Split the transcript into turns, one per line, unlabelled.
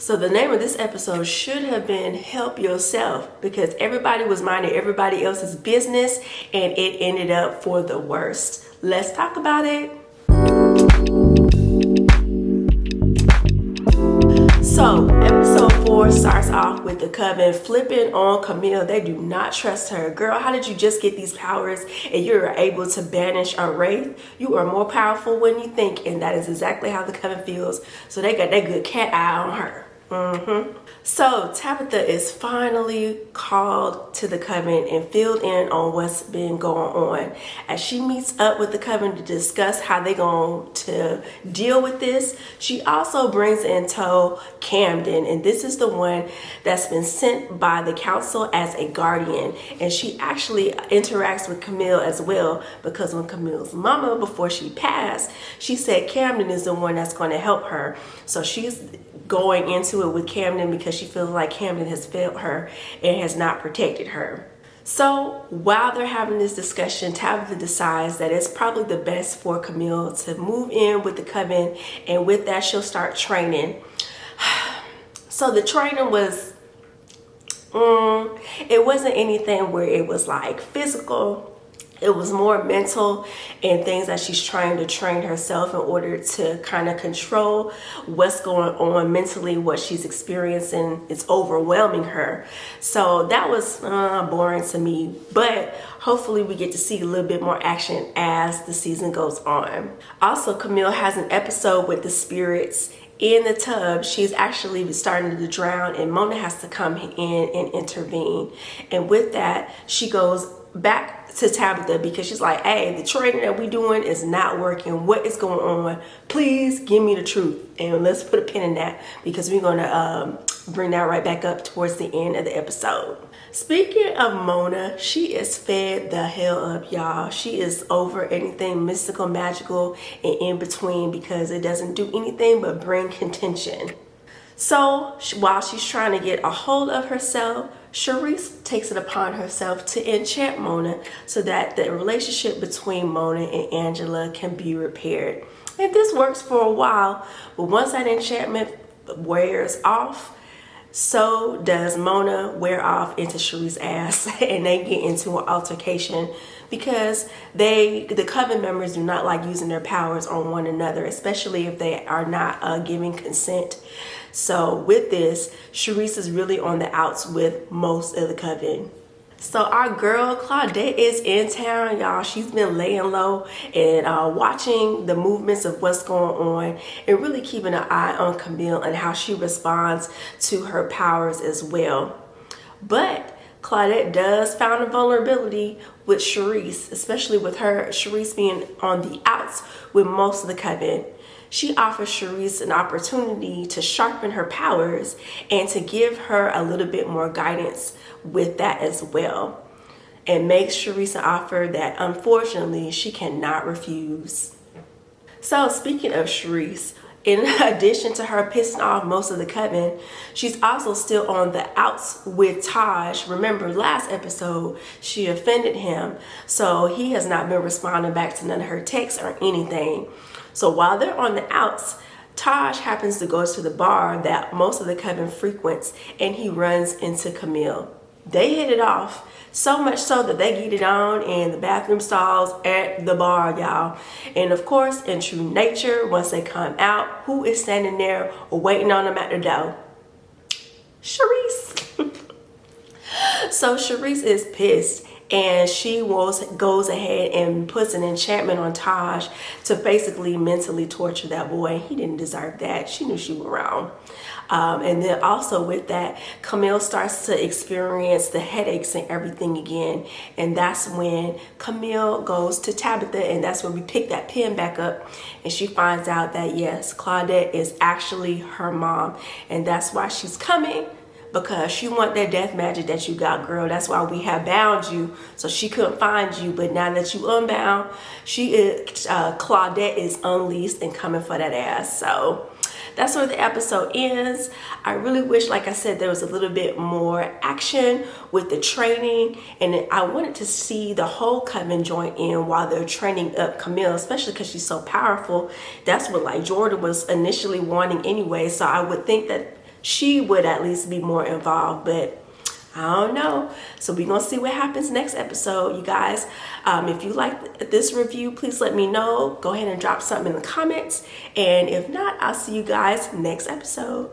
So the name of this episode should have been Help Yourself, because everybody was minding everybody else's business and it ended up for the worst. Let's talk about it. So episode 4 starts off with the coven flipping on Camille. They do not trust her. Girl, how did you just get these powers and you're able to banish a wraith? You are more powerful when you think, and that is exactly how the coven feels. So they got that good cat eye on her. So Tabitha is finally called to the coven and filled in on what's been going on. As she meets up with the coven to discuss how they're going to deal with this, she also brings in tow Camden, and this is the one that's been sent by the council as a guardian. And she actually interacts with Camille as well, because when Camille's mama, before she passed, she said Camden is the one that's going to help her. So she's going into it with Camden because she feels like Camden has failed her and has not protected her. So while they're having this discussion, Tabitha decides that it's probably the best for Camille to move in with the coven, and with that she'll start training. So the training was, it wasn't anything where it was like physical. It was more mental and things that she's trying to train herself in order to kind of control what's going on mentally, what she's experiencing. It's overwhelming her. So that was boring to me, but hopefully we get to see a little bit more action as the season goes on. Also, Camille has an episode with the spirits in the tub. She's actually starting to drown, and Mona has to come in and intervene. And with that, she goes back to Tabitha because she's like, hey, the training that we doing is not working. What is going on? Please give me the truth. And let's put a pin in that, because we're going to bring that right back up towards the end of the episode. Speaking of Mona, she is fed the hell up, y'all. She is over anything mystical, magical, and in between, because it doesn't do anything but bring contention. So while she's trying to get a hold of herself, Charisse takes it upon herself to enchant Mona so that the relationship between Mona and Angela can be repaired. And this works for a while, but once that enchantment wears off, so does Mona wear off into Charisse's ass, and they get into an altercation because the coven members do not like using their powers on one another, especially if they are not giving consent. So with this, Charisse is really on the outs with most of the coven. So our girl Claudette is in town, y'all. She's been laying low and watching the movements of what's going on, and really keeping an eye on Camille and how she responds to her powers as well. But Claudette does find a vulnerability with Charisse, especially with Charisse being on the outs with most of the coven. She offers Charisse an opportunity to sharpen her powers and to give her a little bit more guidance with that as well, and makes Charisse an offer that unfortunately she cannot refuse. So speaking of Charisse, in addition to her pissing off most of the coven, she's also still on the outs with Taj. Remember last episode, she offended him, so he has not been responding back to none of her texts or anything. So while they're on the outs, Taj happens to go to the bar that most of the coven frequents, and he runs into Camille. They hit it off, so much so that they get it on in the bathroom stalls at the bar, y'all. And of course, in true nature, once they come out, who is standing there waiting on them at the door? Charisse. So Charisse is pissed, and she goes ahead and puts an enchantment on Taj to basically mentally torture that boy. He didn't deserve that. She knew she was wrong. And then also with that, Camille starts to experience the headaches and everything again. And that's when Camille goes to Tabitha, and that's when we pick that pen back up. And she finds out that yes, Claudette is actually her mom. And that's why she's coming, because she want that death magic that you got, girl. That's why we have bound you, so she couldn't find you. But now that you unbound, Claudette is unleashed and coming for that ass. So that's where the episode ends. I really wish, like I said, there was a little bit more action with the training, and I wanted to see the whole coven join in while they're training up Camille, especially because she's so powerful. That's what like Jordan was initially wanting anyway. So I would think that she would at least be more involved, but I don't know. So we're going to see what happens next episode, you guys. If you like this review, please let me know. Go ahead and drop something in the comments. And if not, I'll see you guys next episode.